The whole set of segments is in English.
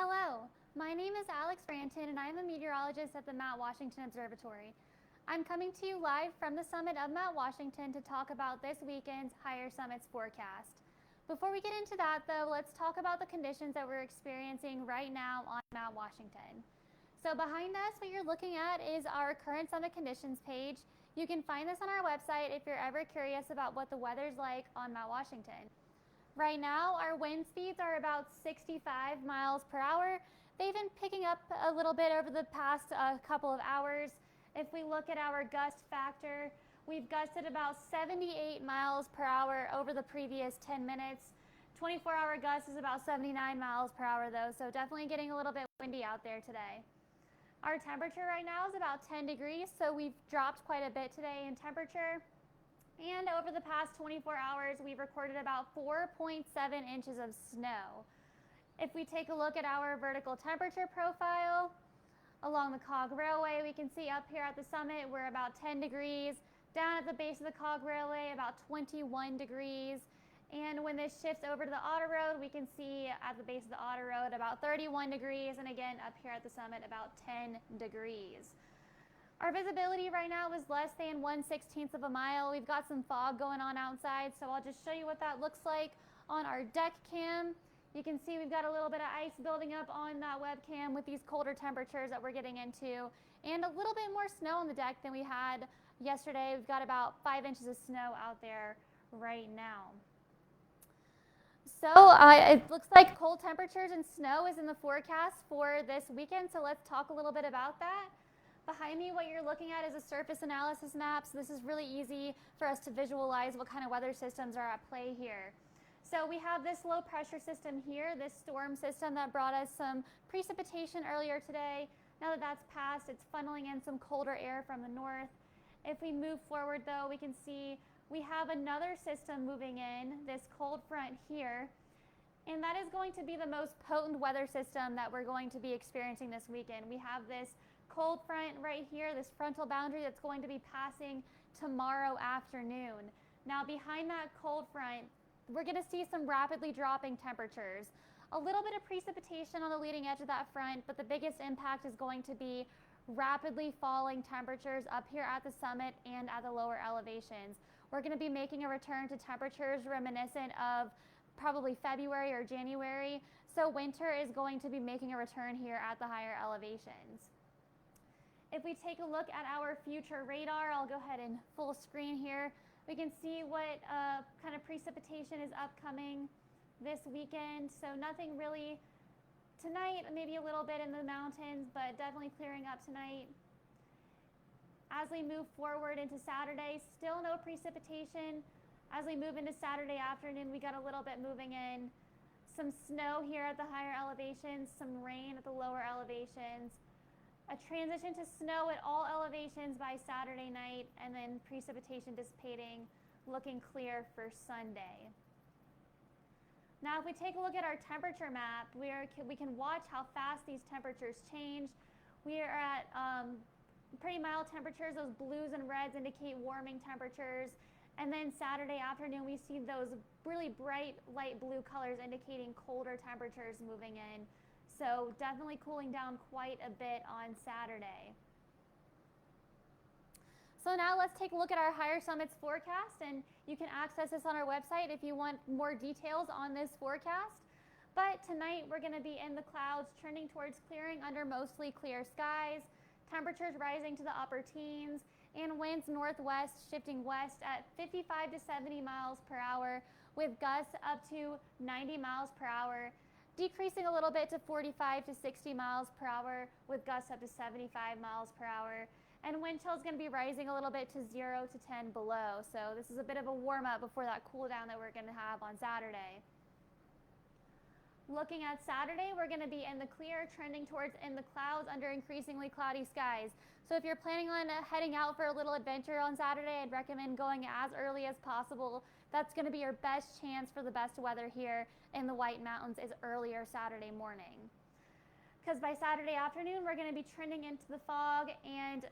Hello, my name is Alex Branton and I'm a meteorologist at the Mount Washington Observatory. I'm coming to you live from the summit of Mount Washington to talk about this weekend's higher summits forecast. Before we get into that though, let's talk about the conditions that we're experiencing right now on Mount Washington. So behind us, what you're looking at is our current summit conditions page. You can find this on our website if you're ever curious about what the weather's like on Mount Washington. Right now, our wind speeds are about 65 miles per hour. They've been picking up a little bit over the past couple of hours. If we look at our gust factor, we've gusted about 78 miles per hour over the previous 10 minutes. 24-hour gust is about 79 miles per hour though, so definitely getting a little bit windy out there today. Our temperature right now is about 10 degrees, so we've dropped quite a bit today in temperature. And over the past 24 hours, we've recorded about 4.7 inches of snow. If we take a look at our vertical temperature profile along the Cog Railway, we can see up here at the summit, we're about 10 degrees. Down at the base of the Cog Railway, about 21 degrees. And when this shifts over to the Auto Road, we can see at the base of the Auto Road about 31 degrees. And again, up here at the summit, about 10 degrees. Our visibility right now is less than 1/16 of a mile. We've got some fog going on outside, so I'll just show you what that looks like on our deck cam. You can see we've got a little bit of ice building up on that webcam with these colder temperatures that we're getting into, and a little bit more snow on the deck than we had yesterday. We've got about 5 inches of snow out there right now. So it looks like cold temperatures and snow is in the forecast for this weekend, so let's talk a little bit about that. Behind me, what you're looking at is a surface analysis map, so this is really easy for us to visualize what kind of weather systems are at play here. So we have this low pressure system here, this storm system that brought us some precipitation earlier today. Now that that's passed, it's funneling in some colder air from the north. If we move forward though, we can see we have another system moving in, this cold front here, and that is going to be the most potent weather system that we're going to be experiencing this weekend. We have this cold front right here, this frontal boundary that's going to be passing tomorrow afternoon. Now behind that cold front, we're going to see some rapidly dropping temperatures. A little bit of precipitation on the leading edge of that front, but the biggest impact is going to be rapidly falling temperatures up here at the summit and at the lower elevations. We're going to be making a return to temperatures reminiscent of probably February or January, so winter is going to be making a return here at the higher elevations. If we take a look at our future radar, I'll go ahead and full screen here. We can see what kind of precipitation is upcoming this weekend. So nothing really tonight, maybe a little bit in the mountains, but definitely clearing up tonight. As we move forward into Saturday, still no precipitation. As we move into Saturday afternoon, we got a little bit moving in. Some snow here at the higher elevations, some rain at the lower elevations. A transition to snow at all elevations by Saturday night, and then precipitation dissipating, looking clear for Sunday. Now if we take a look at our temperature map, we can watch how fast these temperatures change. We are at pretty mild temperatures. Those blues and reds indicate warming temperatures. And then Saturday afternoon, we see those really bright light blue colors indicating colder temperatures moving in. So definitely cooling down quite a bit on Saturday. So now let's take a look at our higher summits forecast, and you can access this on our website if you want more details on this forecast. But tonight we're going to be in the clouds, trending towards clearing under mostly clear skies, temperatures rising to the upper teens, and winds northwest shifting west at 55 to 70 miles per hour with gusts up to 90 miles per hour. Decreasing a little bit to 45 to 60 miles per hour with gusts up to 75 miles per hour. And wind chill is going to be rising a little bit to 0 to 10 below. So this is a bit of a warm up before that cool down that we're going to have on Saturday. Looking at Saturday, we're going to be in the clear, trending towards in the clouds under increasingly cloudy skies. So if you're planning on heading out for a little adventure on Saturday, I'd recommend going as early as possible. That's going to be your best chance for the best weather here in the White Mountains is earlier Saturday morning. Because by Saturday afternoon, we're going to be trending into the fog and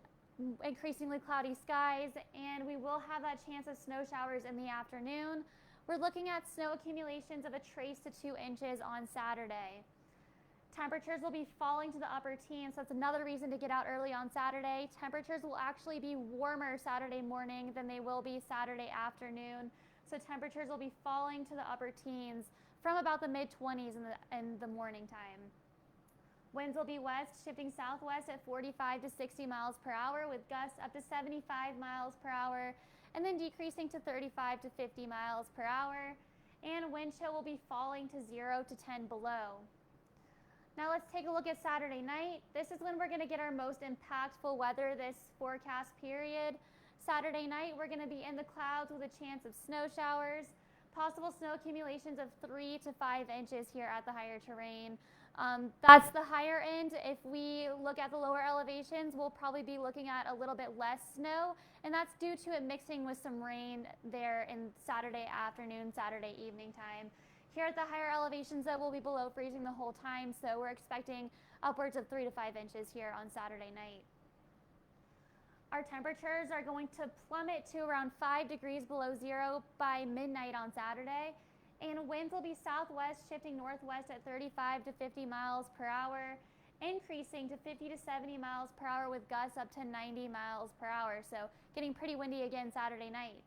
increasingly cloudy skies, and we will have that chance of snow showers in the afternoon. We're looking at snow accumulations of a trace to 2 inches on Saturday. Temperatures will be falling to the upper teens, so that's another reason to get out early on Saturday. Temperatures will actually be warmer Saturday morning than they will be Saturday afternoon. So temperatures will be falling to the upper teens from about the mid-20s in the morning time. Winds will be west, shifting southwest at 45 to 60 miles per hour with gusts up to 75 miles per hour, and then decreasing to 35 to 50 miles per hour. And wind chill will be falling to 0 to 10 below. Now let's take a look at Saturday night. This is when we're going to get our most impactful weather this forecast period. Saturday night, we're going to be in the clouds with a chance of snow showers, possible snow accumulations of 3 to 5 inches here at the higher terrain. That's the higher end. If we look at the lower elevations, we'll probably be looking at a little bit less snow, and that's due to it mixing with some rain there in Saturday afternoon, Saturday evening time. Here at the higher elevations, though, we'll be below freezing the whole time, so we're expecting upwards of 3 to 5 inches here on Saturday night. Our temperatures are going to plummet to around 5 degrees below zero by midnight on Saturday, and winds will be southwest shifting northwest at 35 to 50 miles per hour, increasing to 50 to 70 miles per hour with gusts up to 90 miles per hour, so getting pretty windy again Saturday night.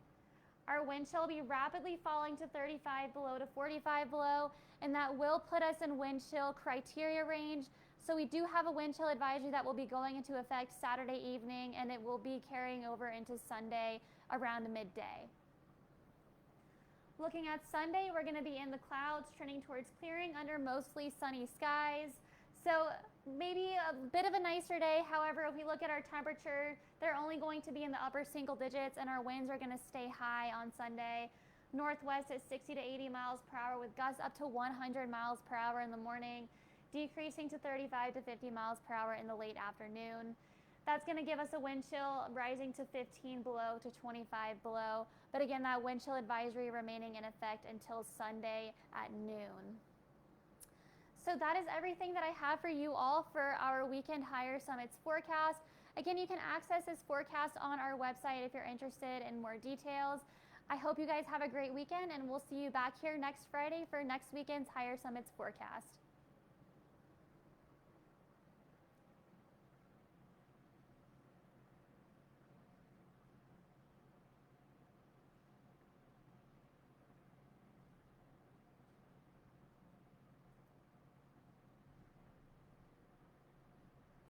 Our wind chill will be rapidly falling to 35 below to 45 below, and that will put us in wind chill criteria range. So we do have a wind chill advisory that will be going into effect Saturday evening, and it will be carrying over into Sunday around midday. Looking at Sunday, we're going to be in the clouds, trending towards clearing under mostly sunny skies. So maybe a bit of a nicer day. However, if we look at our temperature, they're only going to be in the upper single digits, and our winds are going to stay high on Sunday. Northwest at 60 to 80 miles per hour with gusts up to 100 miles per hour in the morning, decreasing to 35 to 50 miles per hour in the late afternoon. That's going to give us a wind chill rising to 15 below to 25 below. But again, that wind chill advisory remaining in effect until Sunday at noon. So that is everything that I have for you all for our weekend higher summits forecast. Again, you can access this forecast on our website if you're interested in more details. I hope you guys have a great weekend, and we'll see you back here next Friday for next weekend's higher summits forecast.